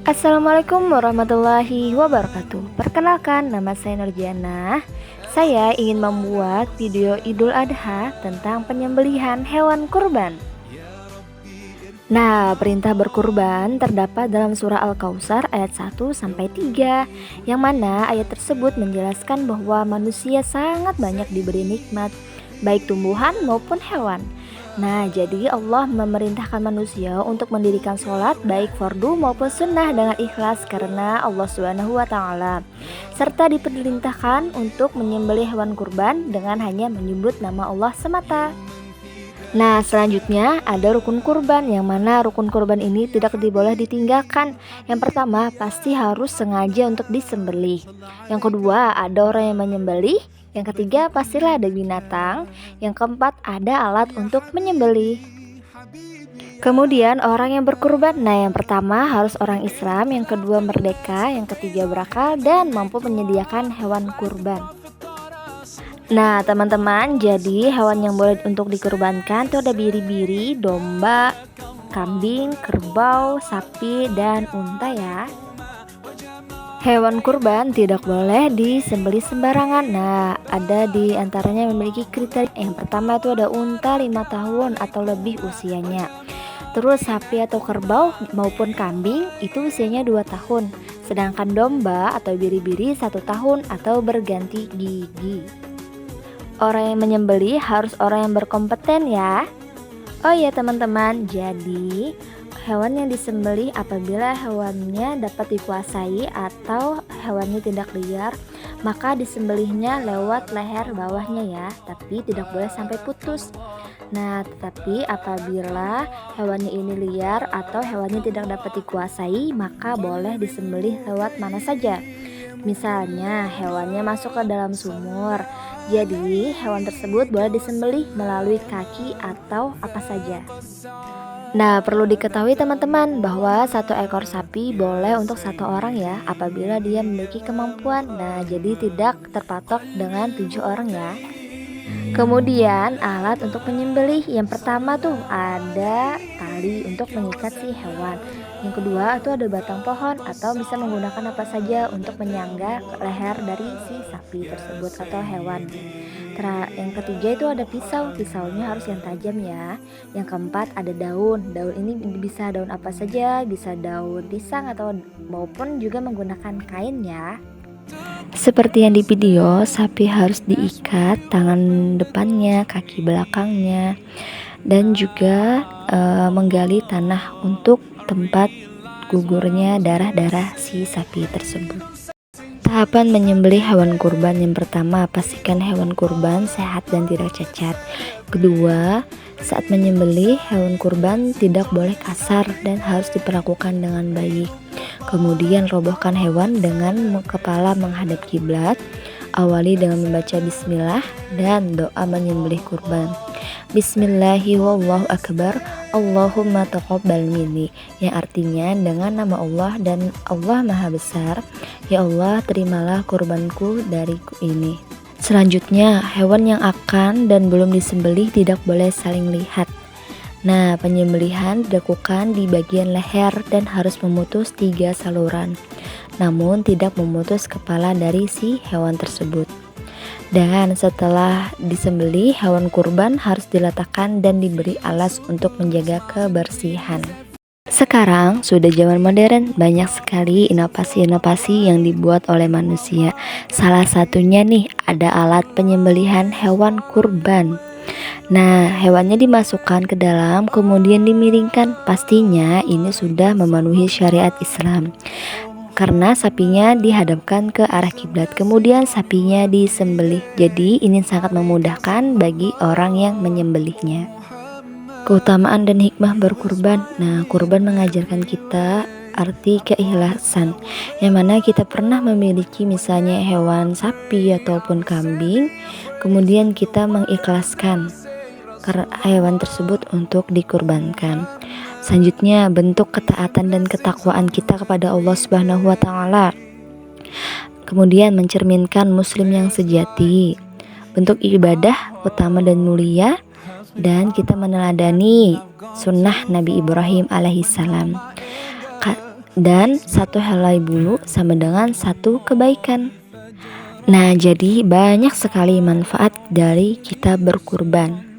Assalamualaikum warahmatullahi wabarakatuh. Perkenalkan, nama saya Nurjana. Saya ingin membuat video Idul Adha tentang penyembelihan hewan kurban. Nah, perintah berkurban terdapat dalam surah Al-Kautsar ayat 1 sampai 3, yang mana ayat tersebut menjelaskan bahwa manusia sangat banyak diberi nikmat, baik tumbuhan maupun hewan. Nah, jadi Allah memerintahkan manusia untuk mendirikan sholat baik fardu maupun sunnah dengan ikhlas karena Allah Subhanahu wa Ta'ala, serta diperintahkan untuk menyembelih hewan kurban dengan hanya menyebut nama Allah semata. Nah, selanjutnya ada rukun kurban, yang mana rukun kurban ini tidak boleh ditinggalkan. Yang pertama, pasti harus sengaja untuk disembelih. Yang kedua, ada orang yang menyembelih. Yang ketiga, pastilah ada binatang. Yang keempat, ada alat untuk menyembelih. Kemudian orang yang berkurban, nah yang pertama harus orang Islam, yang kedua merdeka, yang ketiga berakal dan mampu menyediakan hewan kurban. Nah teman-teman, jadi hewan yang boleh untuk dikurbankan itu ada biri-biri, domba, kambing, kerbau, sapi, dan unta ya. Hewan kurban tidak boleh disembelih sembarangan. Nah, ada di antaranya yang memiliki kriteria. Yang pertama itu ada unta 5 tahun atau lebih usianya. Terus sapi atau kerbau maupun kambing itu usianya 2 tahun. Sedangkan domba atau biri-biri 1 tahun atau berganti gigi. Orang yang menyembelih harus orang yang berkompeten ya. Oh ya teman-teman, jadi hewan yang disembelih apabila hewannya dapat dikuasai atau hewannya tidak liar, maka disembelihnya lewat leher bawahnya ya, tapi tidak boleh sampai putus. Nah, tetapi apabila hewannya ini liar atau hewannya tidak dapat dikuasai, maka boleh disembelih lewat mana saja. Misalnya hewannya masuk ke dalam sumur, jadi hewan tersebut boleh disembelih melalui kaki atau apa saja. Nah, perlu diketahui teman-teman bahwa 1 ekor sapi boleh untuk 1 orang ya, apabila dia memiliki kemampuan. Nah, jadi tidak terpatok dengan 7 orang ya. Kemudian alat untuk menyembelih, yang pertama tuh ada tali untuk mengikat si hewan. Yang kedua itu ada batang pohon atau bisa menggunakan apa saja untuk menyangga leher dari si sapi tersebut atau hewan. Yang ketiga itu ada pisau, pisaunya harus yang tajam ya. Yang keempat ada daun, daun ini bisa daun apa saja, bisa daun pisang atau maupun juga menggunakan kain ya. Seperti yang di video, sapi harus diikat tangan depannya, kaki belakangnya, dan juga menggali tanah untuk tempat gugurnya darah-darah si sapi tersebut. Tahapan menyembelih hewan kurban, yang pertama pastikan hewan kurban sehat dan tidak cacat. Kedua, saat menyembelih hewan kurban tidak boleh kasar dan harus diperlakukan dengan baik. Kemudian robohkan hewan dengan kepala menghadap kiblat. Awali dengan membaca bismillah dan doa menyembelih kurban. Bismillahirrahmanirrahim. Allahumma taqabbal minni, yang artinya dengan nama Allah dan Allah Maha Besar, ya Allah terimalah kurbanku dariku ini. Selanjutnya, hewan yang akan dan belum disembelih tidak boleh saling lihat. Nah, penyembelihan dilakukan di bagian leher dan harus memutus 3 saluran, namun tidak memutus kepala dari si hewan tersebut. Dan setelah disembelih, hewan kurban harus diletakkan dan diberi alas untuk menjaga kebersihan. Sekarang sudah zaman modern, banyak sekali inovasi-inovasi yang dibuat oleh manusia. Salah satunya nih, ada alat penyembelihan hewan kurban. Nah, hewannya dimasukkan ke dalam, kemudian dimiringkan. Pastinya ini sudah memenuhi syariat Islam, karena sapinya dihadapkan ke arah kiblat, kemudian sapinya disembelih. Jadi ini sangat memudahkan bagi orang yang menyembelihnya. Keutamaan dan hikmah berkurban. Nah, kurban mengajarkan kita arti keikhlasan, yang mana kita pernah memiliki misalnya hewan sapi ataupun kambing, kemudian kita mengikhlaskan karena hewan tersebut untuk dikurbankan. Selanjutnya, bentuk ketaatan dan ketakwaan kita kepada Allah Subhanahu wa Ta'ala. Kemudian mencerminkan muslim yang sejati, bentuk ibadah utama dan mulia, dan kita meneladani sunnah Nabi Ibrahim alaihissalam. Dan satu helai bulu sama dengan satu kebaikan. Nah, jadi banyak sekali manfaat dari kita berkurban.